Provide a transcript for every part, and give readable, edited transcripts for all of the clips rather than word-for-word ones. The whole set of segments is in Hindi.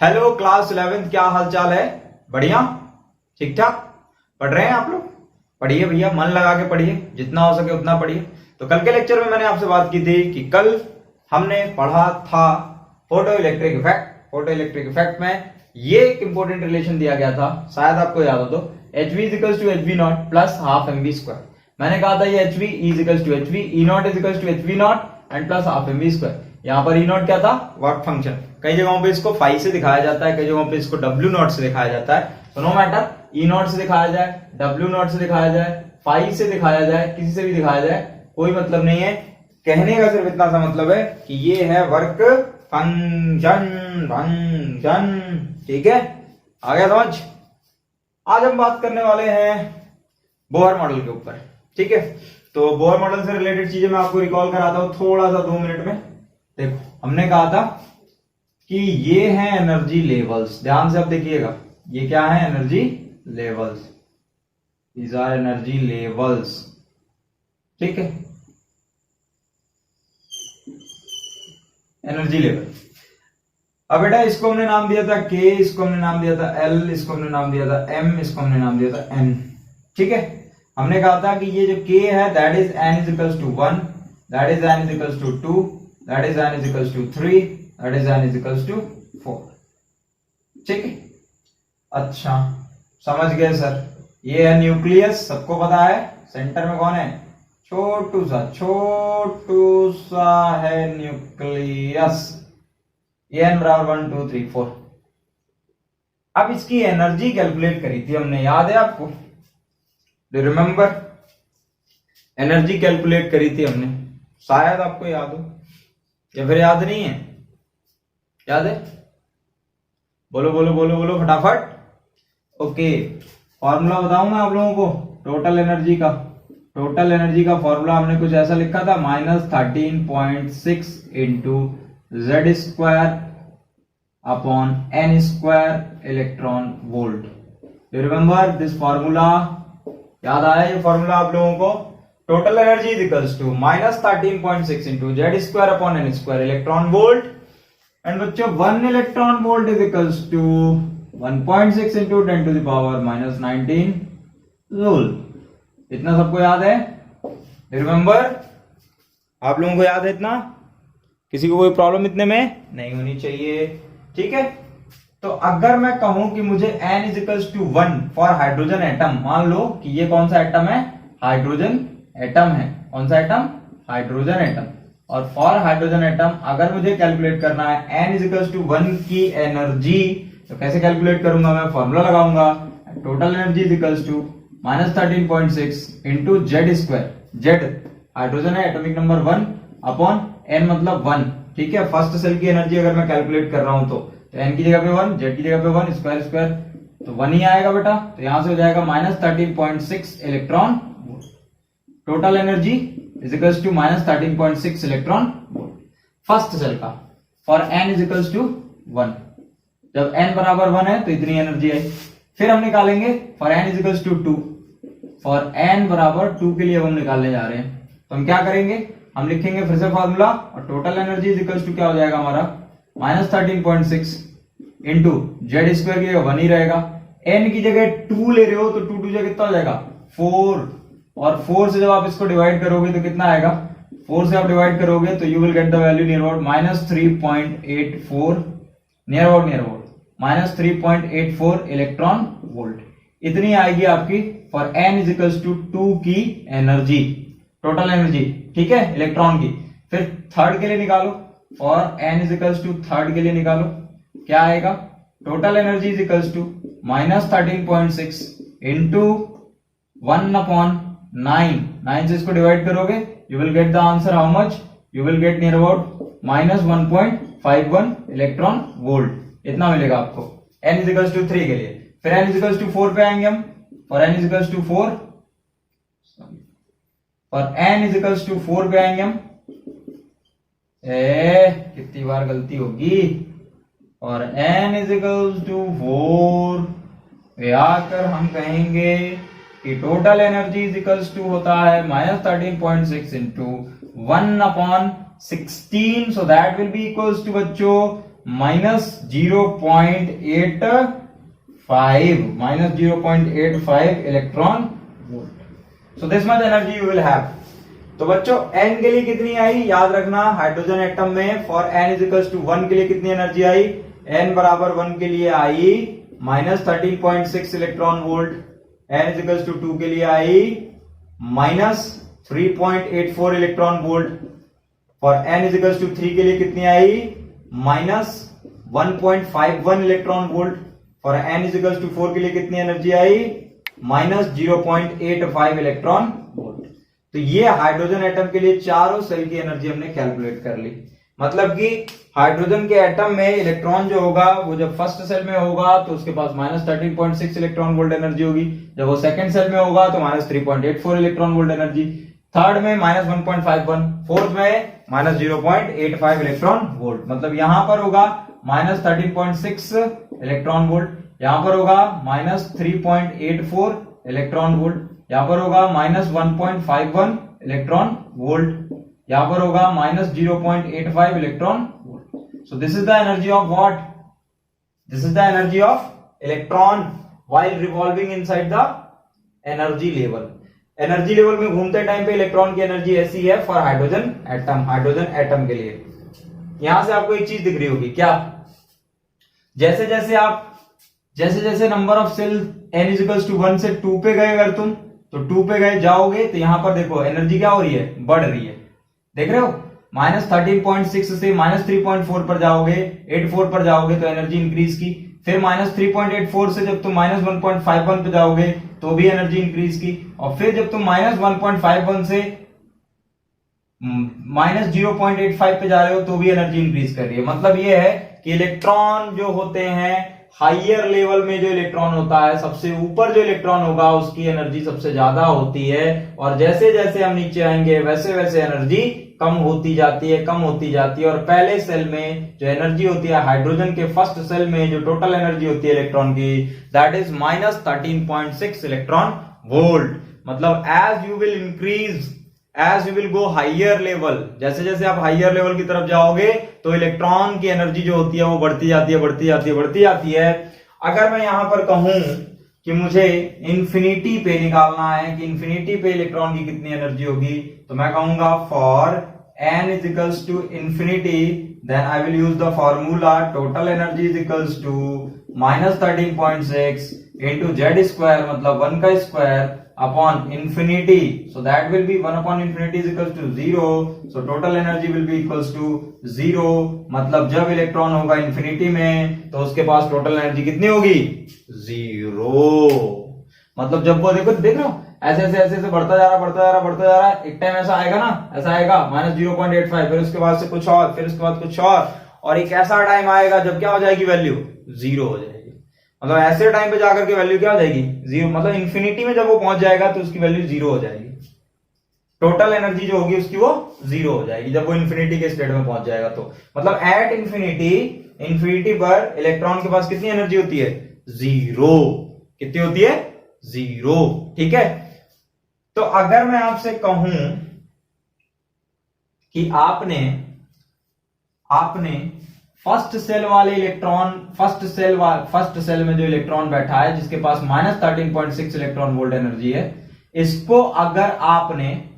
हेलो क्लास 11th, क्या हाल चाल है? बढ़िया, ठीक ठाक पढ़ रहे हैं आप लोग? पढ़िए भैया, मन लगा के पढ़िए, जितना हो सके उतना पढ़िए। तो कल के लेक्चर में मैंने आपसे बात की थी कि कल हमने पढ़ा था photo electric effect. Photo electric effect में ये एक इंपॉर्टेंट रिलेशन दिया गया था, शायद आपको याद हो तो, H V equals to H V not plus half M V square. मैंने कहा था ये H V equals to H V, E not equals to H V not and plus half M V square. यहाँ पर ई नॉट क्या था? Work function. कई जगहों पे इसको फाई से दिखाया जाता है, कई जगहों पे इसको डब्ल्यू नॉट से दिखाया जाता है। तो नो मैटर, ई नॉट से दिखाया जाए, डब्ल्यू नॉट से दिखाया जाए, फाई से दिखाया जाए, किसी से भी दिखाया जाए, कोई मतलब नहीं है। कहने का सिर्फ इतना सा मतलब है कि ये है वर्क फंक्शन। ठीक है, आ गया समझ? आज हम बात करने वाले हैं बोहर मॉडल के ऊपर। ठीक है, तो बोहर मॉडल से रिलेटेड चीजें मैं आपको रिकॉल कराता हूं थोड़ा सा 2 मिनट में। देखो, हमने कहा था कि ये है एनर्जी लेवल्स। ध्यान से अब देखिएगा, ये क्या है? Energy levels. These are energy levels. ठीक है, एनर्जी लेवल। अब बेटा इसको हमने नाम दिया था K, इसको हमने नाम दिया था L, इसको हमने नाम दिया था M, इसको हमने नाम दिया था N। ठीक है, हमने कहा था कि ये जो K है that is N is equals to 1, that is N is equals to 2, that is N is equals to 3, that is N is equals to 4। ठीक है, अच्छा समझ गए सर। ये है न्यूक्लियस, सबको पता है। सेंटर में कौन है? छोटू सा है न्यूक्लियस। ये n बराबर 1 2 3 4। अब इसकी एनर्जी कैलकुलेट करी थी हमने, याद है आपको? Do you remember? Energy calculate करी थी हमने, शायद आपको याद हो या फिर याद नहीं है। याद है? बोलो बोलो बोलो बोलो फटाफट। ओके, फॉर्मूला बताऊं मैं आप लोगों को टोटल एनर्जी का। टोटल एनर्जी का फॉर्मूला हमने कुछ ऐसा लिखा था, -13.6 into Z square upon N square electron volt. You remember this formula? याद आया ये फॉर्मूला आप लोगों को? Total energy is equals to -13.6 into Z square upon N square electron volt. And बच्चों 1 electron volt is equals to 1.6 इंटू 10 टू द पावर -19 जूल। इतना सबको याद है? रिमेंबर? आप लोगों को याद है इतना? किसी को कोई प्रॉब्लम इतने में नहीं होनी चाहिए। ठीक है, तो अगर मैं कहूं कि मुझे n is equals to 1 for hydrogen atom, मान लो कि ये कौन सा एटम है? हाइड्रोजन एटम है। कौन सा एटम? Hydrogen atom. और फॉर हाइड्रोजन एटम अगर मुझे कैलकुलेट करना है n इज इक्वल्स टू 1 की एनर्जी, तो कैसे कैलकुलेट करूंगा? मैं फॉर्मूला लगाऊंगा, total energy is equals to -13.6 into Z square. Z hydrogen है, एटॉमिक नंबर 1 अपॉन n मतलब 1। ठीक है, फर्स्ट सेल की एनर्जी अगर मैं कैलकुलेट कर रहा हूं तो n की जगह पे 1, z की जगह पे 1, स्क्वायर स्क्वायर तो 1 ही आएगा बेटा। तो यहां से हो जाएगा -13.6 electron volt. Total energy is equals to -13.6 electron volt first shell का, for n is equals to 1। जब n बराबर 1 है तो इतनी एनर्जी आई। फिर हम निकालेंगे for n is equals to 2। For n बराबर 2 के लिए हम निकालने जा रहे हैं, तो हम क्या करेंगे? हम लिखेंगे फिर से फॉर्मूला, और total energy is equals to क्या हो जाएगा हमारा? -13.6 इंटू जेड स्क्वायर की जगह 1 ही रहेगा। n की जगह 2 ले रहे हो तो 2 जगह कितना हो जाएगा? 4। और 4 से जब आप इसको डिवाइड करोगे तो कितना आएगा? 4 से आप डिवाइड करोगे तो you will get the value near about -3.84, near about -3.84 electron volt. इतनी आएगी आपकी for n is equals to 2 की एनर्जी, टोटल एनर्जी। ठीक है, इलेक्ट्रॉन की। फिर थर्ड के लिए निकालो, for n is equals to third के लिए निकालो, क्या आएगा? Total energy is equals to -13.6 into 1 upon 9 से इसको डिवाइड करोगे, you will get the answer how much? You will get near about -1.51 electron volt. इतना मिलेगा आपको n इज इक्वल्स टू 3 के लिए। फिर n इज इक्वल्स टू 4 पे आएंगे हम, for n is equals to 4, और n इज इक्वल्स टू 4 पे आएंगे हम। कितनी बार गलती होगी? और n इज इक्वल्स टू 4 पे आकर हम कहेंगे कि total energy is equals to होता है -13.6 into 1 upon 16, so that will be equals to बच्चों -0.85 electron volt. So this much energy you will have. तो बच्चों n के लिए कितनी आई याद रखना, हाइड्रोजन एटम में for n is equals to 1 के लिए कितनी एनर्जी आई, n बराबर 1 के लिए आई -13.6 electron volt, n is equals to 2 के लिए आई -3.84 electron volt, for n is equals to 3 के लिए कितनी आई -1.51 electron volt, for n is equals to 4 के लिए कितनी एनर्जी आई -0.85 इलेक्ट्रॉन वोल्ट। तो ये हाइड्रोजन एटम के लिए चारों सेल की एनर्जी हमने कैलकुलेट कर ली। मतलब कि हाइड्रोजन के एटम में इलेक्ट्रॉन जो होगा वो जब फर्स्ट सेल में होगा तो उसके पास -13.6 इलेक्ट्रॉन वोल्ट एनर्जी होगी, जब वो सेकंड सेल में होगा तो -3.84 इलेक्ट्रॉन वोल्ट एनर्जी, थर्ड में -1.51, फोर्थ में -0.85 इलेक्ट्रॉन वोल्ट। मतलब यहां पर होगा -13.6 इलेक्ट्रॉन वोल्ट, यहां पर होगा -3.84 इलेक्ट्रॉन वोल्ट, यहां पर होगा -1.51 इलेक्ट्रॉन वोल्ट, यहां पर होगा -0.85 electron volt. So this is the energy of what, this is the energy of electron while revolving inside the energy level. Energy level में घूमते टाइम पे इलेक्ट्रॉन की एनर्जी ऐसी है for hydrogen atom, hydrogen atom के लिए। यहां से आपको एक चीज दिख रही होगी क्या, जैसे जैसे number of shell n is equals to 1 से 2 पे गए, अगर तुम तो 2 पे गए जाओगे तो यहां पर देखो एनर्जी क्या हो रही है, बढ़ रही है, देख रहे हो। -13.6 से -3.4 पर जाओगे, 84 पर जाओगे तो एनर्जी इंक्रीज की, फिर -3.84 से जब तुम -1.51 पे जाओगे तो भी एनर्जी इंक्रीज की, और फिर जब तुम -1.51 से -0.85 पे जा रहे हो तो भी एनर्जी इंक्रीज कर रही है। मतलब ये है कि इलेक्ट्रॉन जो होते हैं हाइयर लेवल में, जो इलेक्ट्रॉन होता है सबसे ऊपर जो इलेक्ट्रॉन होगा उसकी एनर्जी सबसे ज्यादा होती है, और जैसे जैसे हम नीचे आएंगे वैसे वैसे एनर्जी कम होती जाती है, कम होती जाती है। और पहले सेल में जो एनर्जी होती है हाइड्रोजन के फर्स्ट सेल में जो टोटल एनर्जी होती है इलेक्ट्रॉन की, दैट इज -13.6 इलेक्ट्रॉन वोल्ट। मतलब as you will increase, as you will go higher level, जैसे जैसे आप हाइयर लेवल की तरफ जाओगे तो इलेक्ट्रॉन की एनर्जी जो होती है वो बढ़ती जाती है, बढ़ती जाती है, बढ़ती जाती है। अगर मैं यहां पर कहूं कि मुझे इंफिनिटी पे निकालना है कि इंफिनिटी पे इलेक्ट्रॉन की कितनी एनर्जी होगी, तो मैं कहूंगा for n is equals to infinity, then I will use the formula total energy is equals to -13.6 into z square, मतलब 1 का square upon infinity, so that will be 1 upon infinity is equals to 0, so total energy will be equals to 0। मतलब जब इलेक्ट्रॉन होगा इंफिनिटी में तो उसके पास टोटल एनर्जी कितनी होगी, 0। मतलब जब वो देखो, देख रहे हो ऐसे ऐसे ऐसे ऐसे बढ़ता जा रहा, बढ़ता जा रहा, बढ़ता जा रहा है, एक टाइम ऐसा आएगा ना, ऐसा आएगा -0.85, फिर उसके बाद से कुछ और, फिर उसके बाद कुछ और एक ऐसा टाइम आएगा जब क्या हो जाएगी, वैल्यू 0 हो जाएगी। मतलब ऐसे टाइम पे जाकर के वैल्यू क्या हो जाएगी, 0। मतलब इंफिनिटी में जब वो पहुंच जाएगा तो उसकी वैल्यू 0 हो जाएगी, टोटल एनर्जी जो होगी उसकी वो 0 हो जाएगी जब वो इंफिनिटी के स्टेट में पहुंच जाएगा। तो मतलब एट इंफिनिटी पर इलेक्ट्रॉन के पास कितनी एनर्जी होती है, 0। कितनी होती है, 0। ठीक है। तो अगर मैं आपसे कहूं कि आपने फर्स्ट सेल वाले इलेक्ट्रॉन, फर्स्ट सेल में जो इलेक्ट्रॉन बैठा है जिसके पास -13.6 इलेक्ट्रॉन वोल्ट एनर्जी है, इसको अगर आपने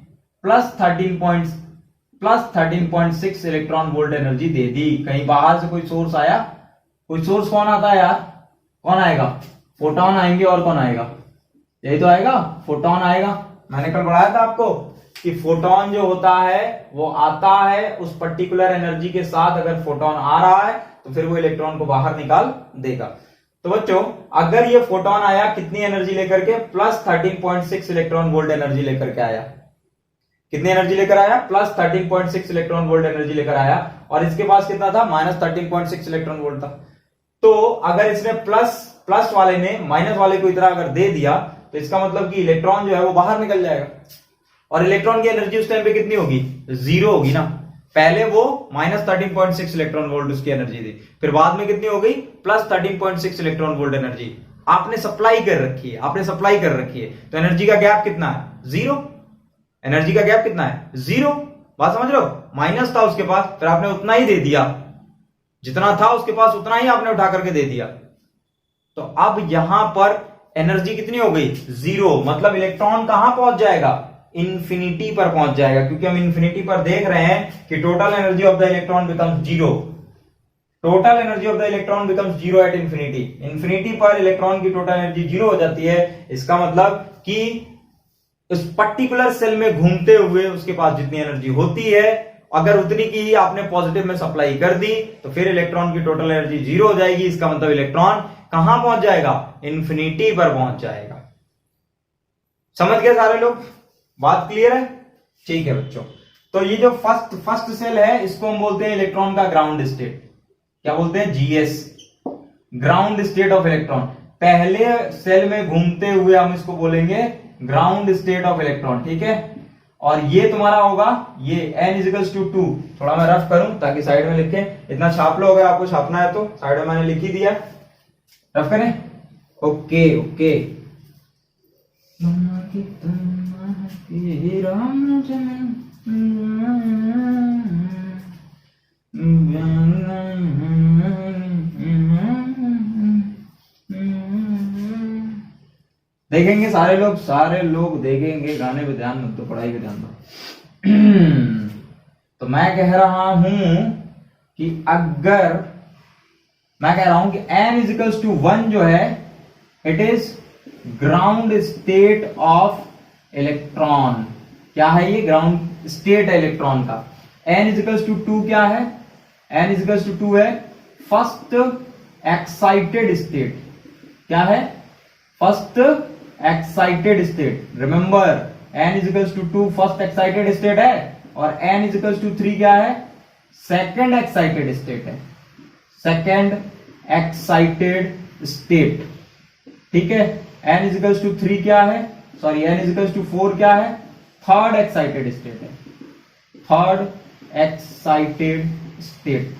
+13.6 इलेक्ट्रॉन वोल्ट एनर्जी दे दी, कहीं बाहर से कोई सोर्स आया, कोई सोर्स कौन आता है यार, कौन आएगा, फोटोन आएंगे, और कौन आएगा, यही तो आएगा, फोटोन आएगा। मैंने कल पढ़ाया था आपको कि फोटोन जो होता है वो आता है उस पर्टिकुलर एनर्जी के साथ, अगर फोटोन आ रहा है तो फिर वो इलेक्ट्रॉन को बाहर निकाल देगा। तो बच्चों अगर ये फोटोन आया कितनी एनर्जी लेकर के, +13.6 इलेक्ट्रॉन वोल्ट एनर्जी लेकर के आया, कितनी एनर्जी लेकर आया, +13.6 इलेक्ट्रॉन वोल्ट एनर्जी लेकर आया, और इसके पास कितना था, -13.6 इलेक्ट्रॉन वोल्ट था। तो अगर इसने प्लस वाले ने माइनस वाले को इतना अगर दे दिया तो इसका मतलब कि इलेक्ट्रॉन जो है वो बाहर निकल जाएगा, और इलेक्ट्रॉन की एनर्जी उस टाइम पे कितनी होगी, 0 होगी ना। पहले वो -13.6 इलेक्ट्रॉन वोल्ट उसकी एनर्जी थी, फिर बाद में कितनी हो गई, +13.6 इलेक्ट्रॉन वोल्ट एनर्जी आपने सप्लाई कर रखी है, तो एनर्जी का गैप कितना है, 0। एनर्जी का गैप कितना है, 0। बात समझ रहे हो, माइनस था उसके पास, फिर आपने उतना ही दे दिया जितना था उसके पास उतना ही आपने उठा करके दे दिया। तो अब यहां पर एनर्जी कितनी हो गई? 0। मतलब इलेक्ट्रॉन कहां पहुंच जाएगा? इंफिनिटी पर पहुंच जाएगा, क्योंकि हम इंफिनिटी पर देख रहे हैं कि total energy of the electron becomes 0। Total energy of the electron becomes 0 at infinity. Infinity पर इलेक्ट्रॉन की टोटल एनर्जी 0 हो जाती है। इसका मतलब कि उस पर्टिकुलर सेल में घूमते हुए उसके पास जितनी एनर्जी होती है, अगर उतनी की ही आपने पॉजिटिव में सप्लाई कर दी तो फिर इलेक्ट्रॉन की टोटल एनर्जी 0 हो जाएगी। इसका मतलब इलेक्ट्रॉन कहां पहुंच जाएगा? इंफिनिटी पर पहुंच जाएगा। समझ गए सारे लोग? बात क्लियर है? ठीक है बच्चों। तो ये जो फर्स्ट सेल है इसको हम बोलते हैं इलेक्ट्रॉन का ग्राउंड स्टेट। क्या बोलते हैं? GS, ground state of electron. पहले सेल में घूमते हुए हम इसको बोलेंगे ग्राउंड स्टेट ऑफ इलेक्ट्रॉन। ठीक है, और ये तुम्हारा होगा ये n=2। थोड़ा मैं रफ करूं ताकि साइड में लिखे, इतना छाप लो अगर आपको छापना है तो। साइड में मैंने लिख ही दिया, रफ करें। Okay okay. देखेंगे सारे लोग देखेंगे। गाने पे ध्यान मत दो, पढ़ाई पे ध्यान दो। तो मैं कह रहा हूं कि अगर मैं कह रहा हूं कि n=1 जो है it is ground state of electron. क्या है ये? ग्राउंड स्टेट है इलेक्ट्रॉन का। n=2 क्या है? n=2 है फर्स्ट एक्साइटेड स्टेट। क्या है? First excited state. Remember n=2 first excited state है, और n=3 क्या है? सेकंड एक्साइटेड स्टेट है। Second excited state. ठीक है, n=3 क्या है? सॉरी, n=4 क्या है? थर्ड एक्साइटेड स्टेट है। Third excited state.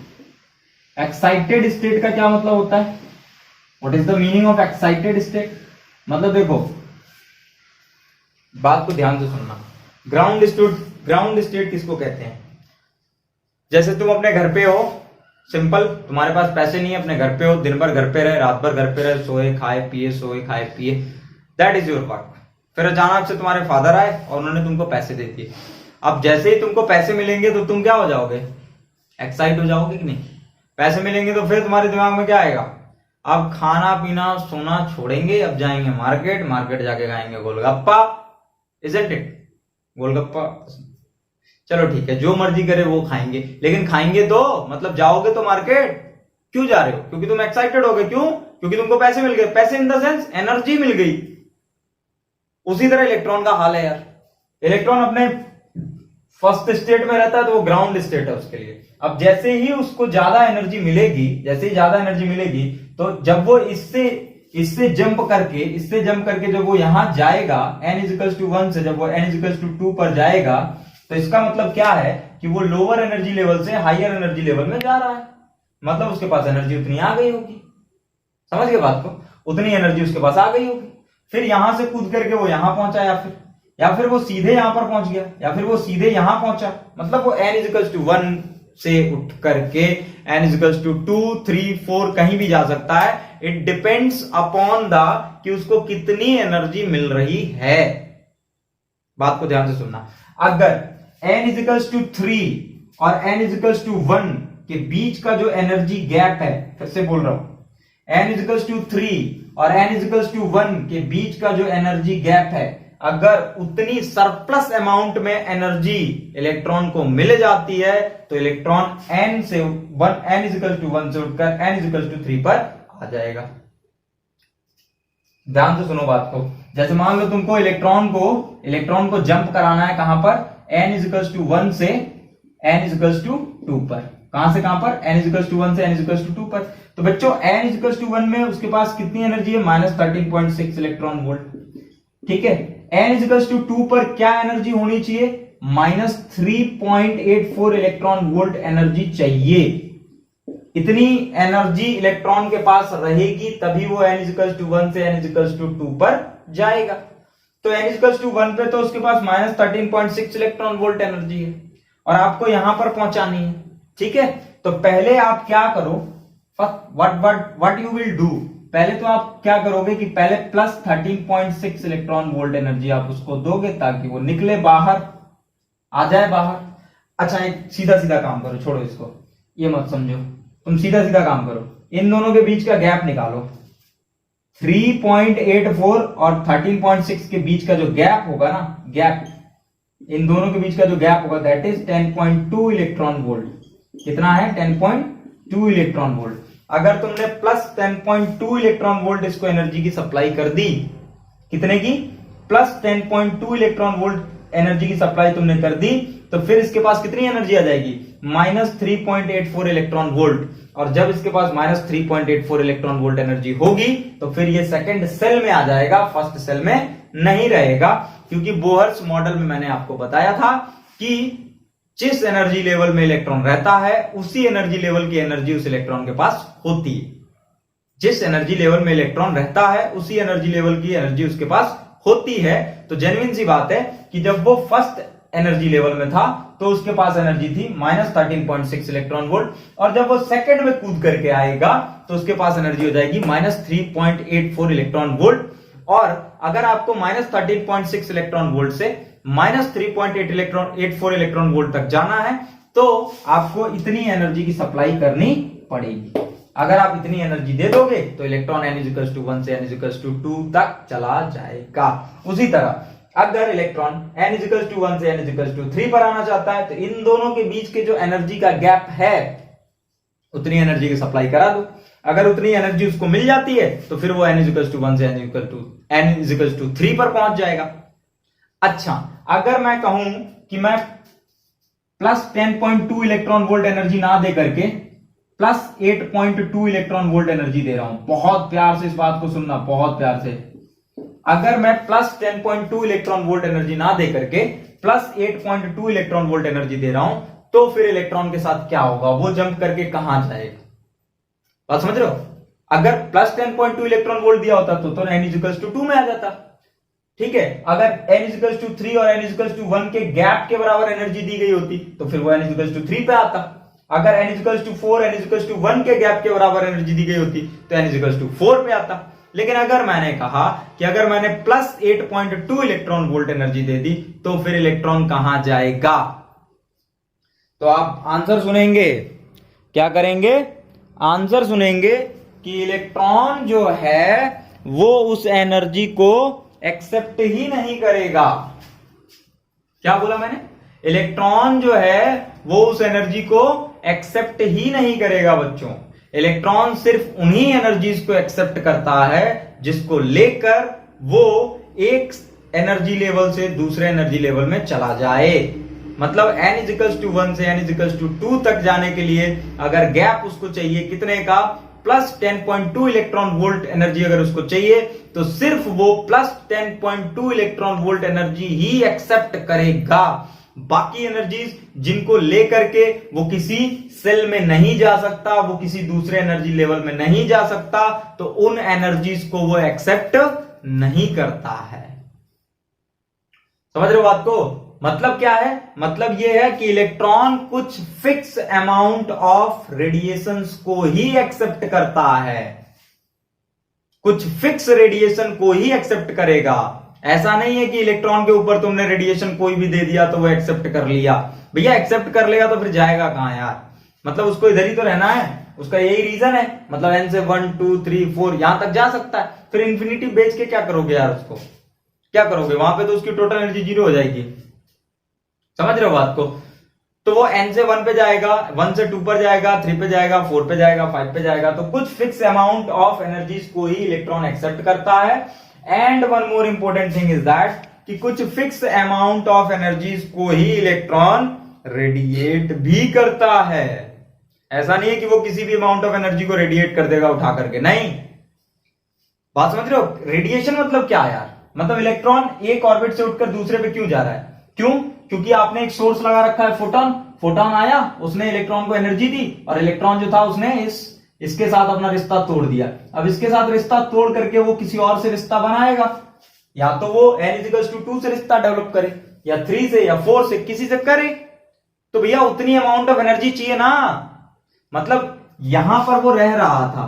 Excited state का क्या मतलब होता है? What is the meaning of excited state? मतलब देखो, बात को ध्यान से सुनना। ग्राउंड स्टेट किसको कहते हैं? जैसे तुम अपने घर पे हो, सिंपल, तुम्हारे पास पैसे नहीं है, अपने घर पे हो, दिन भर घर पे रहे, रात भर घर पे रहे, सोए खाए पिए, सोए खाए पिए, दैट इज योर वर्क। फिर अचानक से तुम्हारे फादर आए और उन्होंने तुमको पैसे दे दिए। अब जैसे ही तुमको पैसे मिलेंगे तो तुम क्या हो जाओगे? एक्साइट हो जाओगे कि नहीं? पैसे मिलेंगे तो फिर तुम्हारे दिमाग में क्या आएगा? अब खाना पीना सोना छोड़ेंगे, अब जाएंगे मार्केट जाके खाएंगे गोलगप्पा। Isn't it? गोलगप्पा, चलो ठीक है, जो मर्जी करे वो खाएंगे, लेकिन खाएंगे तो मतलब जाओगे तो मार्केट। क्यों जा रहे हो? क्योंकि तुम एक्साइटेड हो गए। क्यों? क्योंकि तुमको पैसे मिल गए। पैसे इन द सेंस एनर्जी मिल गई। उसी तरह इलेक्ट्रॉन का हाल है यार। इलेक्ट्रॉन अपने फर्स्ट स्टेट में रहता है तो वो ग्राउंड स्टेट है उसके लिए। अब जैसे ही उसको ज्यादा एनर्जी मिलेगी, तो जब वो इससे जंप करके जब वो यहां जाएगा n=1 से, जब वो n=2 पर जाएगा, तो इसका मतलब क्या है कि वो लोअर एनर्जी लेवल से हायर एनर्जी लेवल में जा रहा है। मतलब उसके पास एनर्जी उतनी आ गई होगी। समझ गए बात को? उतनी एनर्जी उसके पास आ गई होगी। फिर यहां से कूद करके वो यहां पहुंचा, या फिर वो सीधे यहां पर पहुंच गया, या फिर वो सीधे यहां पहुंचा। मतलब वो n=1 से उठ करके n=2, 3, 4 कहीं भी जा सकता है। इट डिपेंड्स अपॉन द कि उसको कितनी एनर्जी मिल रही है। बात को ध्यान से सुनना। अगर n=3 और n=1 के बीच का जो एनर्जी गैप है, फिर से बोल रहा हूं, n=3 और n=1 के बीच का जो एनर्जी गैप है, अगर उतनी सरप्लस अमाउंट में एनर्जी इलेक्ट्रॉन को मिल जाती है तो इलेक्ट्रॉन n=1 से उठकर n=3 पर आ जाएगा। ध्यान से सुनो बात को। जैसे मान लो तुमको इलेक्ट्रॉन को जंप कराना है, कहां पर? n=1 से n=2 पर। कहां से कहां पर? n=1 से n=2 पर। तो बच्चों n=1 में उसके पास कितनी एनर्जी है? -13.6 इलेक्ट्रॉन वोल्ट। ठीक है, n=2 पर क्या एनर्जी होनी चाहिए? -3.84 इलेक्ट्रॉन वोल्ट एनर्जी चाहिए। इतनी एनर्जी इलेक्ट्रॉन के पास रहेगी तभी वो n=1 से n=2 पर जाएगा। तो n=1 पे तो उसके पास -13.6 इलेक्ट्रॉन वोल्ट एनर्जी है और आपको यहां पर पहुंचानी है। ठीक है, तो पहले आप क्या करो, व्हाट यू विल डू, पहले तो आप क्या करोगे कि पहले प्लस 13.6 इलेक्ट्रॉन वोल्ट एनर्जी आप उसको दोगे ताकि वो निकले बाहर, आ जाए बाहर। अच्छा एक सीधा सीधा काम करो, छोड़ो इसको, ये मत समझो, तुम सीधा सीधा काम करो, इन दोनों के बीच का गैप निकालो। 3.84 और 13.6 के बीच का जो गैप होगा ना, गैप, इन दोनों के बीच का जो गैप होगा दैट इज 10.2 इलेक्ट्रॉन वोल्ट। कितना है? 10.2 इलेक्ट्रॉन वोल्ट। अगर तुमने प्लस 10.2 इलेक्ट्रॉन वोल्ट इसको एनर्जी की सप्लाई कर दी, कितने की? प्लस 10.2 इलेक्ट्रॉन वोल्ट एनर्जी की सप्लाई तुमने कर दी, तो फिर इसके पास कितनी एनर्जी आ जाएगी? Minus 3.84 electron volt. और जब इसके पास माइनस 3.84 इलेक्ट्रॉन वोल्ट एनर्जी होगी तो फिर ये सेकंड सेल में आ जाएगा, फर्स्ट सेल में नहीं रहेगा, क्योंकि बोहर्स मॉडल में मैंने आपको बताया था कि जिस एनर्जी लेवल में इलेक्ट्रॉन रहता है उसी एनर्जी लेवल की एनर्जी उस इलेक्ट्रॉन के पास होती है। जिस एनर्जी लेवल में इलेक्ट्रॉन रहता है उसी एनर्जी लेवल की एनर्जी उसके पास होती है। तो जेन्युइन सी बात है कि जब वो फर्स्ट एनर्जी लेवल में था तो उसके पास एनर्जी थी माइनस 13.6 इलेक्ट्रॉन वोल्ट, और जब वो सेकंड में कूद करके आएगा तो उसके पास एनर्जी हो जाएगी माइनस 3.84 इलेक्ट्रॉन वोल्ट। और अगर आपको माइनस 13.6 इलेक्ट्रॉन वोल्ट से माइनस 3.84 इलेक्ट्रॉन वोल्ट तक जाना है तो आपको इतनी एनर्जी की सप्लाई करनी पड़ेगी। अगर आप इतनी एनर्जी दे दोगे तो इलेक्ट्रॉन n=1 से n=2 तक चला जाएगा। उसी तरह अगर इलेक्ट्रॉन n=1 से n=3 पर आना चाहता है तो इन दोनों के बीच के जो एनर्जी का गैप है उतनी एनर्जी की सप्लाई करा दो। अगर उतनी एनर्जी उसको मिल जाती है तो फिर वो n=1 से n=3 पर पहुंच जाएगा। अच्छा, अगर मैं कहूं कि मैं प्लस 10.2 इलेक्ट्रॉन वोल्ट एनर्जी ना दे करके प्लस 8.2 इलेक्ट्रॉन वोल्ट एनर्जी दे रहा हूं, बहुत प्यार से इस बात को सुनना, बहुत प्यार से। अगर मैं प्लस 10.2 इलेक्ट्रॉन वोल्ट एनर्जी ना दे करके प्लस 8.2 इलेक्ट्रॉन वोल्ट एनर्जी दे रहा हूं तो फिर इलेक्ट्रॉन के साथ क्या होगा? वो जंप करके कहां जाएगा? बात समझ रहे हो? अगर प्लस 10.2 इलेक्ट्रॉन वोल्ट दिया होता तो n=2 में आ जाता। ठीक है, अगर n=3 और n=1 के गैप के बराबर एनर्जी दी गई होती तो फिर वो n=3 पे आता। अगर n=4 n=1 के गैप के बराबर एनर्जी दी गई होती तो n=4 पे आता। लेकिन अगर मैंने कहा कि अगर मैंने प्लस 8.2 इलेक्ट्रॉन वोल्ट एनर्जी दे दी तो फिर इलेक्ट्रॉन कहां जाएगा? तो आप आंसर सुनेंगे, क्या करेंगे? आंसर सुनेंगे कि इलेक्ट्रॉन जो है वो उस एनर्जी को एक्सेप्ट ही नहीं करेगा। क्या बोला मैंने? इलेक्ट्रॉन जो है वो उस एनर्जी को एक्सेप्ट ही नहीं करेगा बच्चों। इलेक्ट्रॉन सिर्फ उन्हीं एनर्जीज को एक्सेप्ट करता है जिसको लेकर वो एक एनर्जी लेवल से दूसरे एनर्जी लेवल में चला जाए। मतलब n=1 से n=2 तक जाने के लिए अगर गैप उसको चाहिए कितने का? प्लस 10.2 इलेक्ट्रॉन वोल्ट एनर्जी अगर उसको चाहिए तो सिर्फ वो प्लस 10.2 इलेक्ट्रॉन वोल्ट एनर्जी ही एक्सेप्ट करेगा। बाकी एनर्जीज जिनको लेकर के वो किसी सेल में नहीं जा सकता, वो किसी दूसरे एनर्जी लेवल में नहीं जा सकता, तो उन एनर्जीज को वो एक्सेप्ट नहीं करता है। समझ रहे हो बात को? मतलब क्या है? मतलब ये है कि इलेक्ट्रॉन कुछ फिक्स अमाउंट ऑफ रेडिएशंस को ही एक्सेप्ट करता है, कुछ फिक्स रेडिएशन को ही एक्सेप्ट करेगा। ऐसा नहीं है कि इलेक्ट्रॉन के ऊपर तुमने रेडिएशन कोई भी दे दिया तो वो एक्सेप्ट कर लिया। भैया एक्सेप्ट कर लेगा तो फिर जाएगा कहां यार? मतलब उसको इधर ही तो रहना है, उसका यही रीजन है। मतलब n से 1 2 3 4 यहां तक जा सकता है, फिर इंफिनिटी बेच के क्या करोगे यार? उसको क्या करोगे? वहां पे तो उसकी टोटल एनर्जी 0 हो जाएगी। समझ रहे हो बात को? तो वो n से 1 पे जाएगा, 1 से 2 पर जाएगा, 3 पे जाएगा, 4 पे जाएगा, 5 पे जाएगा। तो कुछ फिक्स अमाउंट ऑफ एनर्जीज को ही इलेक्ट्रॉन एक्सेप्ट करता है। And one more important thing is that कि कुछ फिक्स अमाउंट ऑफ एनर्जीज को ही इलेक्ट्रॉन रेडिएट भी करता है। ऐसा नहीं है कि वो किसी भी अमाउंट ऑफ एनर्जी को रेडिएट कर देगा उठा करके, नहीं। बात समझ रहे हो? रेडिएशन मतलब क्या यार? मतलब इलेक्ट्रॉन एक ऑर्बिट से उठकर दूसरे पे क्यों जा रहा है? क्यों? क्योंकि आपने एक सोर्स लगा रखा है, फोटॉन। फोटॉन आया, उसने इलेक्ट्रॉन को एनर्जी दी, और इलेक्ट्रॉन जो था उसने इसके साथ अपना रिश्ता तोड़ दिया। अब इसके साथ रिश्ता तोड़ करके वो किसी और से रिश्ता बनाएगा, या तो वो n=2 से रिश्ता डेवलप करे, या 3 से, या 4 से, किसी से करे। तो भैया उतनी अमाउंट ऑफ एनर्जी चाहिए ना। मतलब यहां पर वो रह रहा था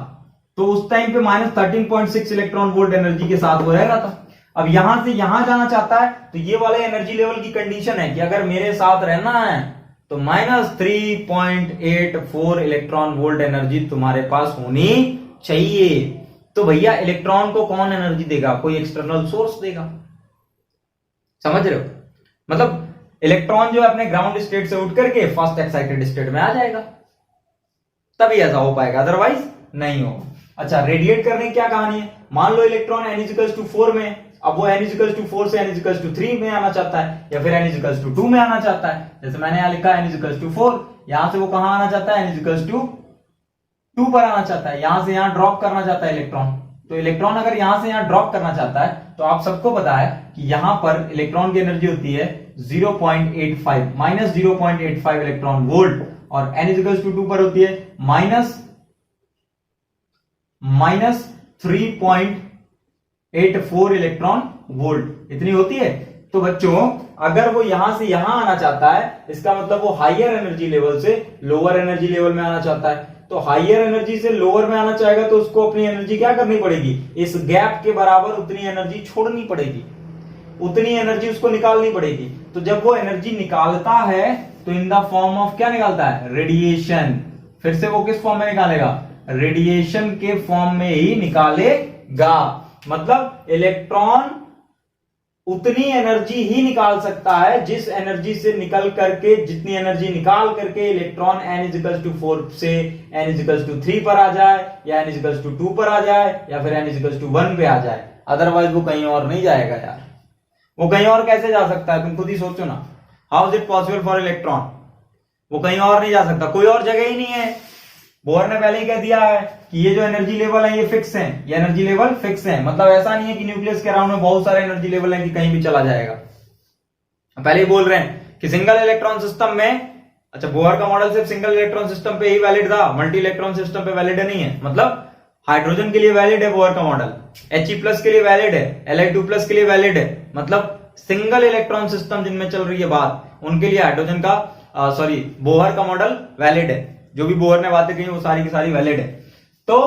तो उस टाइम पे -13.6 इलेक्ट्रॉन वोल्ट एनर्जी के साथ वो रह रहा था। अब यहां से यहां जाना चाहता है तो ये वाले एनर्जी लेवल की कंडीशन है कि अगर मेरे साथ रहना है तो -3.84 इलेक्ट्रॉन वोल्ट एनर्जी तुम्हारे पास होनी चाहिए। तो भैया इलेक्ट्रॉन को कौन एनर्जी देगा? कोई एक्सटर्नल सोर्स देगा। समझ रहे हो? मतलब इलेक्ट्रॉन जो है अपने ग्राउंड स्टेट से उठ करके फर्स्ट एक्साइटेड स्टेट में आ जाएगा, तभी ऐसा हो पाएगा, अदरवाइज नहीं होगा। अच्छा, रेडिएट करने की क्या कहानी है? मान लो इलेक्ट्रॉन n=4 में, अब वो n=4 से n=3 में आना चाहता है या फिर n=2 में आना चाहता है। जैसे मैंने यहां लिखा n=4, यहां से वो कहां आना चाहता है? n=2 पर आना चाहता है। यहां से यहां ड्रॉप करना चाहता है इलेक्ट्रॉन। तो इलेक्ट्रॉन अगर यहां से यहां ड्रॉप करना चाहता है तो आप सबको पता है कि यहां पर इलेक्ट्रॉन की एनर्जी होती है 0.85 -0.85 इलेक्ट्रॉन वोल्ट, और n=2 पर होती है -3.84 इलेक्ट्रॉन वोल्ट, इतनी होती है। तो बच्चों अगर वो यहां से यहां आना चाहता है, इसका मतलब वो हायर एनर्जी लेवल से लोअर एनर्जी लेवल में आना चाहता है। तो हायर एनर्जी से लोअर में आना चाहेगा तो उसको अपनी एनर्जी क्या करनी पड़ेगी? इस गैप के बराबर उतनी एनर्जी छोड़नी पड़ेगी, उतनी एनर्जी उसको निकालनी पड़ेगी। तो जब वो एनर्जी निकालता है तो इन द फॉर्म ऑफ क्या निकालता है? रेडिएशन। फिर से वो किस फॉर्म में निकालेगा? रेडिएशन के फॉर्म में ही निकालेगा। मतलब इलेक्ट्रॉन उतनी एनर्जी ही निकाल सकता है जिस एनर्जी से निकल करके, जितनी एनर्जी निकाल करके इलेक्ट्रॉन n=4 से n=3 पर आ जाए, या n=2 पर आ जाए, या फिर n=1 पे आ जाए। अदरवाइज वो कहीं और नहीं जाएगा यार। वो कहीं और कैसे जा सकता है? तुम खुद ही सोचो ना। How is it possible for electron? वो कहीं और नहीं जा सकता, कोई और जगह ही नहीं है। बोर ने पहले ही कह दिया है कि ये जो एनर्जी लेवल है ये फिक्स है, ये एनर्जी लेवल फिक्स है। मतलब ऐसा नहीं है कि न्यूक्लियस के अराउंड में बहुत सारे एनर्जी लेवल है कि कहीं भी चला जाएगा। पहले ही बोल रहे हैं कि सिंगल इलेक्ट्रॉन सिस्टम में, अच्छा बोर का मॉडल सिर्फ सिंगल इलेक्ट्रॉन सिस्टम पे ही वैलिड था, मल्टी इलेक्ट्रॉन सिस्टम पे वैलिड नहीं है। मतलब हाइड्रोजन के लिए वैलिड है बोर का मॉडल, He+ के लिए वैलिड है, Li2+ के लिए वैलिड है। मतलब सिंगल इलेक्ट्रॉन सिस्टम जिनमें चल रही है बात, उनके लिए हाइड्रोजन का बोहर का मॉडल वैलिड है। जो भी बोहर ने बातें कही वो सारी की सारी वैलिड है। तो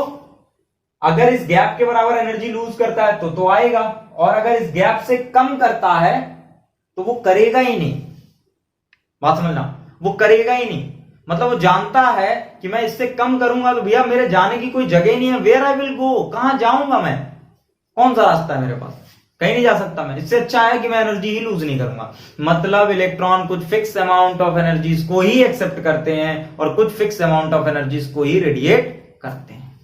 अगर इस गैप के बराबर एनर्जी लूज करता है तो आएगा, और अगर इस गैप से कम करता है तो वो करेगा ही नहीं। बात समझना, वो करेगा ही नहीं। मतलब वो जानता है कि मैं इससे कम करूंगा तो भैया मेरे जाने की कोई जगह नहीं है। वेयर आई विल गो, कहां जाऊंगा मैं? कौन सा रास्ता है मेरे पास? कहीं नहीं जा सकता मैं। इससे अच्छा है कि मैं एनर्जी ही लूज नहीं करूंगा। मतलब इलेक्ट्रॉन कुछ फिक्स अमाउंट ऑफ एनर्जीज को ही एक्सेप्ट करते हैं और कुछ फिक्स अमाउंट ऑफ एनर्जीज को ही रेडिएट करते हैं।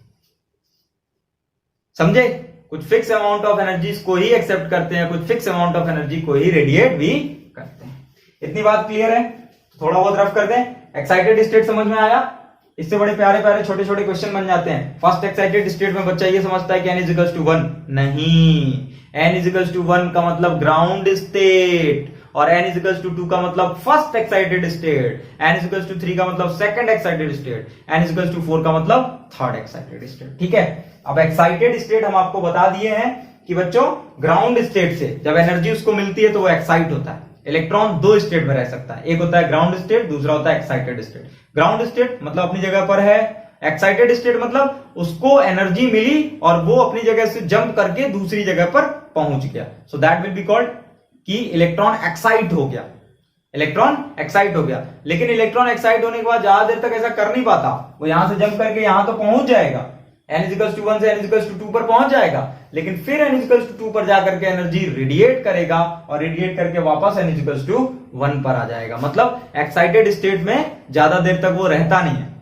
समझे? कुछ फिक्स अमाउंट ऑफ एनर्जीज को ही एक्सेप्ट करते हैं, कुछ फिक्स अमाउंट ऑफ एनर्जी को ही रेडिएट भी करते हैं। इतनी बात क्लियर है? थोड़ा बहुत रफ कर दें। एक्साइटेड स्टेट समझ में आया? इससे बड़े प्यारे प्यारे छोटे छोटे क्वेश्चन बन जाते हैं। फर्स्ट एक्साइटेड स्टेट में बच्चा ये समझता है कि n=1, नहीं, n=1 का मतलब ग्राउंड स्टेट, और n=2 का मतलब फर्स्ट एक्साइटेड स्टेट, n=3 का मतलब सेकंड एक्साइटेड स्टेट, n=4 का मतलब थर्ड एक्साइटेड स्टेट। ठीक है? अब एक्साइटेड स्टेट हम आपको बता दिए हैं कि बच्चों ग्राउंड स्टेट से जब एनर्जी उसको मिलती है तो वो एक्साइट होता है। इलेक्ट्रॉन दो स्टेट में रह सकता है, एक होता है ग्राउंड स्टेट, दूसरा होता है एक्साइटेड स्टेट। ग्राउंड स्टेट मतलब अपनी जगह पर है, एक्साइटेड स्टेट मतलब उसको एनर्जी मिली और वो अपनी जगह से जंप करके दूसरी जगह पर पहुंच गया। सो दैट विल बी कॉल्ड कि इलेक्ट्रॉन एक्साइट हो गया। इलेक्ट्रॉन एक्साइट हो गया। लेकिन इलेक्ट्रॉन एक्साइट होने के बाद ज्यादा देर तक ऐसा कर नहीं पाता, वो यहां से जंप करके यहां तो पहुंच जाएगा, n=1 से n=2 पर पहुंच जाएगा, लेकिन फिर n=2 पर जाकर के एनर्जी रेडिएट करेगा और रेडिएट करके वापस n=1 पर आ जाएगा। मतलब एक्साइटेड स्टेट में ज्यादा देर तक वो रहता नहीं है।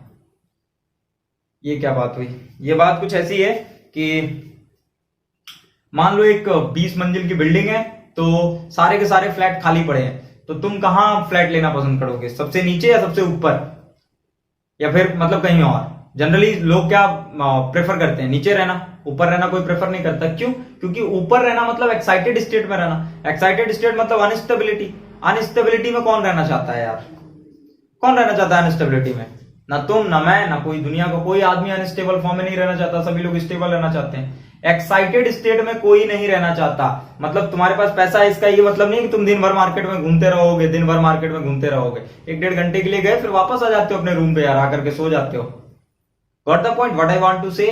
ये क्या बात हुई? ये बात कुछ ऐसी है कि मान लो एक 20 मंजिल की बिल्डिंग है, तो सारे के सारे फ्लैट खाली पड़े हैं, तो तुम कहां फ्लैट लेना पसंद करोगे? सबसे नीचे या सबसे ऊपर, या फिर मतलब कहीं और? जनरली लोग क्या प्रेफर करते हैं? नीचे रहना, ऊपर रहना कोई प्रेफर नहीं करता। क्यों? क्योंकि ऊपर रहना मतलब एक्साइटेड स्टेट में रहना। एक्साइटेड स्टेट मतलब अनस्टेबिलिटी। अनस्टेबिलिटी में कौन रहना चाहता है यार? कौन रहना चाहता है अनस्टेबिलिटी में? ना तुम, ना मैं, ना कोई दुनिया का कोई आदमी अनस्टेबल फॉर्म में नहीं रहना चाहता। सभी लोग स्टेबल रहना चाहते हैं। एक्साइटेड स्टेट में कोई नहीं रहना चाहता। मतलब तुम्हारे पास पैसा है इसका ये मतलब नहीं कि तुम दिन भर मार्केट में घूमते रहोगे, दिन भर मार्केट में घूमते रहोगे। 1-1.5 घंटे के लिए गए, फिर वापस आ जाते हो अपने रूम पे यार, आकर के सो जाते हो। Got the point what I want to say,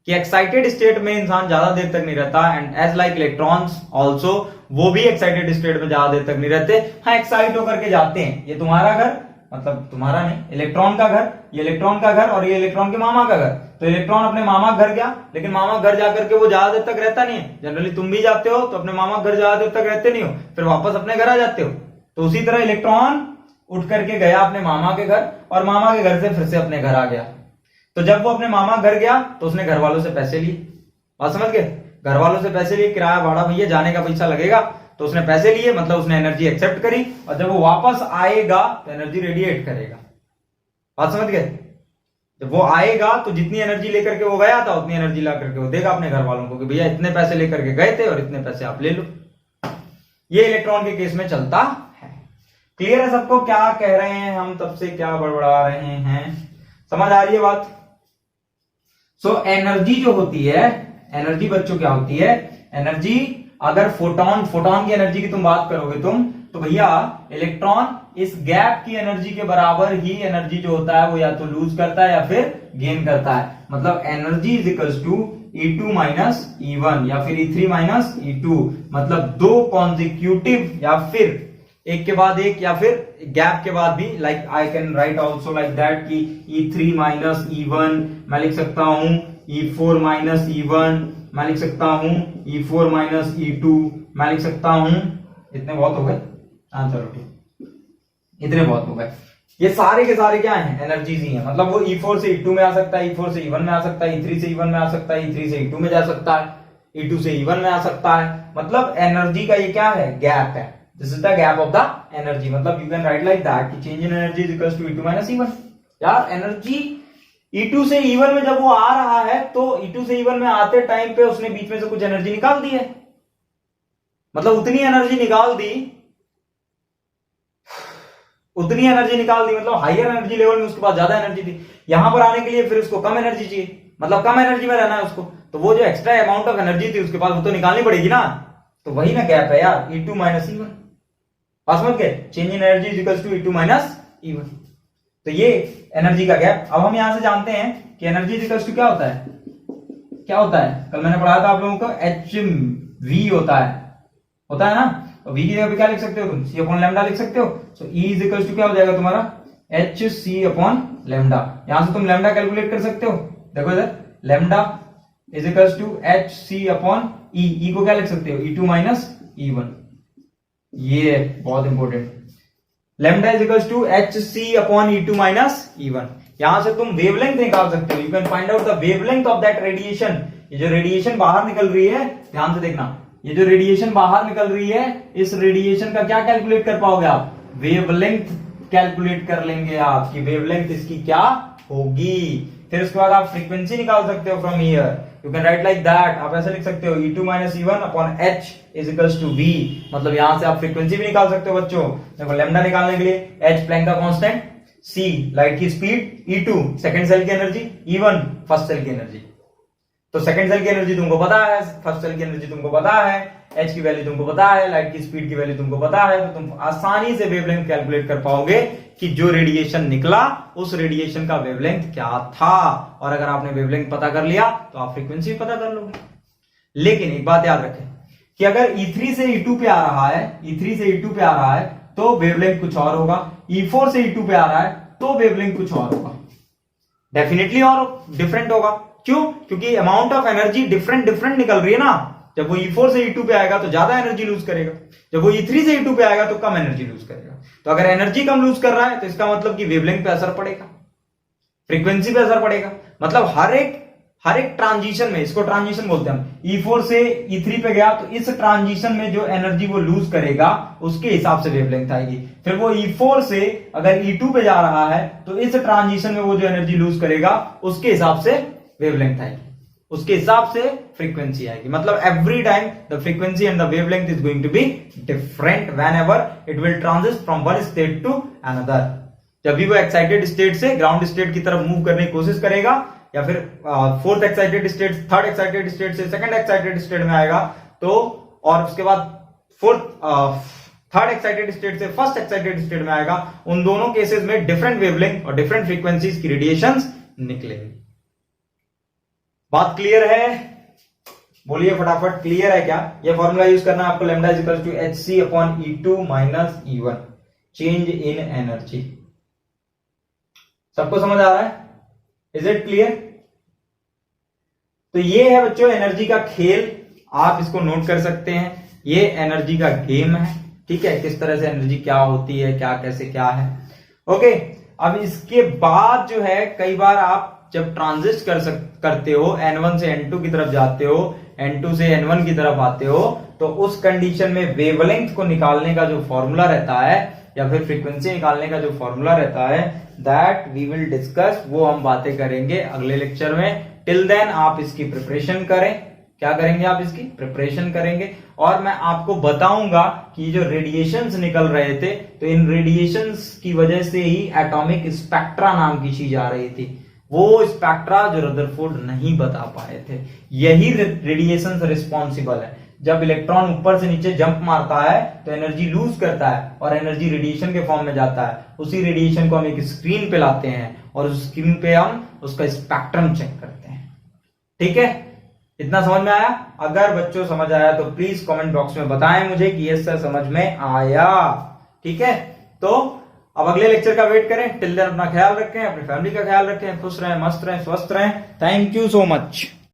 कि एक्साइटेड स्टेट में इंसान ज्यादा देर तक नहीं रहता। And as like electrons also, वो भी एक्साइटेड स्टेट में ज्यादा देर तक नहीं रहते। हाँ, एक्साइट होकर के जाते हैं। ये तुम्हारा घर, मतलब तुम्हारा नहीं, इलेक्ट्रॉन का घर, ये इलेक्ट्रॉन का घर और ये इलेक्ट्रॉन के मामा का घर। तो इलेक्ट्रॉन अपने मामा घर गया, लेकिन मामा घर जाकर के वो ज्यादा देर तक रहता नहीं है। जनरली तुम भी जाते हो तो अपने मामा घर ज्यादा देर तक रहते नहीं हो, फिर वापस अपने घर आ जाते हो। तो उसी तरह इलेक्ट्रॉन उठ करके गया अपने मामा के घर और मामा के घर से फिर से अपने घर आ गया। तो जब वो अपने मामा घर गया तो उसने घर वालों से पैसे लिए। बात समझ गए? घर वालों से पैसे लिए, किराया भाड़ा भैया जाने का पैसा लगेगा, तो उसने पैसे लिए, मतलब उसने एनर्जी एक्सेप्ट करी। और जब वो वापस आएगा तो एनर्जी रेडिएट करेगा। बात समझ गए? जब वो आएगा तो जितनी एनर्जी लेकर के वो गया था उतनी एनर्जी ला करके वो देगा अपने घर वालों को कि भैया इतने पैसे लेकर के गए थे और इतने पैसे आप ले लो। ये इलेक्ट्रॉन के केस में चलता है। क्लियर है सबको क्या कह रहे हैं हम, तब से क्या बड़बड़ा रहे हैं? समझ आ रही है बात? सो एनर्जी जो होती है, एनर्जी बच्चों क्या होती है? एनर्जी, अगर फोटोन की एनर्जी की तुम बात करोगे तो भैया इलेक्ट्रॉन इस गैप की एनर्जी के बराबर ही एनर्जी जो होता है वो या तो लूज करता है या फिर गेन करता है। मतलब energy is equals to E2 minus E1 या फिर E3 माइनस E2। मतलब दो कॉन्जिक्यूटिव या फिर एक के बाद एक या फिर गैप के बाद भी, like I can write also like that कि E3 माइनस E1, मैं लिख सकता हूं E4 माइनस E1, मैं लिख सकता हूं E4 माइनस E2, मैं लिख सकता हूं। इतने बहुत हो गए? हाँ चलो ठीक, इतने बहुत हो गए। ये सारे के सारे क्या हैं? एनर्जीज ही हैं। मतलब वो E4 से E2 में आ सकता है, E4 से E1 में आ सकता है, E3 से E1 में आ सकता है, E3 से E2 में जा सकता है, E2 से E1 में आ सकता है। मतलब एनर्जी का ये क्या है? गैप है। This is the gap of the energy. मतलब you can write like that कि change in energy is equals to E2 minus E1। यार एनर्जी E2 से E1 में जब वो आ रहा है तो E2 से E1 में आते टाइम पे उसने बीच में से कुछ एनर्जी निकाल दी है। मतलब उतनी एनर्जी निकाल दी, मतलब हायर एनर्जी लेवल में उसके पास ज्यादा एनर्जी थी। यहां पर आने के लिए फिर उसको कम एनर्जी चाहिए, मतलब कम एनर्जी में रहना है उसको। तो वो जो एक्स्ट्रा अमाउंट ऑफ एनर्जी थी उसके पास वो तो निकालनी पड़ेगी ना। तो वही ना गैप है यार, E2 माइनस E1। पास समझ गए? Change in energy is equals to E2 minus E1। तो ये एनर्जी का गैप। अब हम यहां से जानते हैं कि एनर्जी इज इक्वल्स टू क्या होता है? क्या होता है? कल मैंने पढ़ाया था आप लोगों को, HV होता है ना। तो V की जगह पे क्या लिख सकते हो तुम? C अपॉन लैम्डा लिख सकते हो। सो E इज इक्वल्स टू क्या हो जाएगा तुम्हारा? HC upon lambda. यहां से तुम लैम्डा कैलकुलेट कर सकते हो। देखो इधर, lambda is equals to HC upon E। E को क्या लिख सकते हो? E2 minus E1। ये बहुत important. Lambda is equals to HC upon E2 minus E1। यहां से तुम वेवलेंथ निकाल सकते हो। You can find out the wavelength of that radiation. ये जो रेडिएशन बाहर निकल रही है, ध्यान से देखना, ये जो रेडिएशन बाहर निकल रही है, इस रेडिएशन का क्या कैलकुलेट कर पाओगे आप? वेवलेंथ कैलकुलेट कर लेंगे आप कि वेवलेंथ इसकी क्या होगी। फिर उसके बाद आप फ्रीक्वेंसी निकाल सकते हो from here. You can write like that. आप ऐसे लिख सकते हो E2 minus E1 upon H is equals to V। मतलब यहां से आप फ्रीक्वेंसी भी निकाल सकते हो बच्चों। देखो लैम्डा निकालने के लिए H प्लैंक का कांस्टेंट, C लाइट की स्पीड, E2 सेकंड सेल की एनर्जी, E1 फर्स्ट सेल की एनर्जी। तो सेकंड सेल की एनर्जी तुमको पता है, फर्स्ट सेल की एनर्जी तुमको पता है, H की वैल्यू तुमको पता है, लाइट की स्पीड की वैल्यू तुमको पता है। तो तुम आसानी से वेवलेंथ कैलकुलेट कर पाओगे कि जो रेडिएशन निकला उस रेडिएशन का वेवलेंथ क्या था। और अगर आपने वेवलेंथ पता कर लिया तो आप फ्रीक्वेंसी भी पता कर लोगे। लेकिन एक बात याद रखें कि अगर E3 से E2 पे आ रहा है, E3 से E2 पे आ रहा है तो वेवलेंथ कुछ और होगा। E4 से E2 पे आ रहा है तो वेवलेंथ कुछ और होगा, डेफिनेटली और डिफरेंट होगा। क्यों? क्योंकि अमाउंट ऑफ एनर्जी डिफरेंट निकल रही है ना। जब वो E4 से E2 पे आएगा तो ज्यादा एनर्जी लूज करेगा, जब वो E3 से E2 पे आएगा तो कम एनर्जी लूज करेगा। तो अगर एनर्जी कम लूज कर रहा है तो इसका मतलब कि वेवलेंथ पे असर पड़ेगा, फ्रीक्वेंसी पे असर पड़ेगा। मतलब हर एक ट्रांजिशन में, इसको ट्रांजिशन बोलते हैं हम, E4 से E3 पे गया तो इस ट्रांजिशन में जो एनर्जी वो लूज करेगा उसके हिसाब से वेवलेंथ आएगी। फिर वो E4 से अगर E2 पे जा रहा है तो इस ट्रांजिशन में वो जो एनर्जी लूज करेगा उसके हिसाब से वेवलेंथ आएगी, उसके हिसाब से फ्रीक्वेंसी आएगी। मतलब every time the frequency and the wavelength is going to be different whenever it will transit from one state to another. जब भी वो एक्साइटेड स्टेट से ग्राउंड स्टेट की तरफ मूव करने की कोशिश करेगा या फिर fourth excited state, third excited state से सेकंड एक्साइटेड स्टेट में आएगा, तो और उसके बाद थर्ड एक्साइटेड स्टेट से फर्स्ट एक्साइटेड स्टेट में आएगा, उन दोनों केसेस में डिफरेंट वेवलेंथ और डिफरेंट फ्रीक्वेंसीज की रेडिएशंस निकलेंगी। बात क्लियर है? बोलिए फटाफट, क्लियर है क्या? ये फॉर्मूला यूज करना है आपको, lambda is equal to hc upon E2 minus E1, change in energy. सबको समझ आ रहा है? Is it clear? तो ये है बच्चों एनर्जी का खेल, आप इसको नोट कर सकते हैं। ये एनर्जी का गेम है, ठीक है, किस तरह से एनर्जी क्या होती है, क्या कैसे क्या है। ओके, अब इसके बाद जो है कई बार आप जब ट्रांजिस्ट करते हो, N1 से N2 की तरफ जाते हो, N2 से N1 की तरफ आते हो, तो उस कंडीशन में वेवलेंथ को निकालने का जो फॉर्मूला रहता है या फिर फ्रीक्वेंसी निकालने का जो फॉर्मूला रहता है, दैट वी विल डिस्कस, वो हम बातें करेंगे अगले लेक्चर में। टिल देन आप इसकी प्रिपरेशन करें। क्या करेंगे? आप इसकी प्रिपरेशन करेंगे और मैं आपको बताऊंगा कि जो रेडिएशंस निकल रहे थे, तो इन रेडिएशंस की वजह से ही एटॉमिक स्पेक्ट्रा नाम की चीज आ रही थी, वो स्पेक्ट्रा जो रदरफोर्ड नहीं बता पाए थे। यही रेडिएशन रिस्पॉन्सिबल है। जब इलेक्ट्रॉन ऊपर से नीचे जंप मारता है तो एनर्जी लूज करता है और एनर्जी रेडिएशन के फॉर्म में जाता है। उसी रेडिएशन को हम एक स्क्रीन पे लाते हैं और उस स्क्रीन पे हम उसका स्पेक्ट्रम चेक करते हैं। ठीक है, इतना समझ में आया? अगर बच्चों समझ आया तो प्लीज कमेंट बॉक्स में बताएं मुझे कि ये सर समझ में आया। ठीक है, तो अब अगले लेक्चर का वेट करें। टिल देन अपना ख्याल रखें, अपनी फैमिली का ख्याल रखें, खुश रहें, मस्त रहें, स्वस्थ रहें। Thank you so much.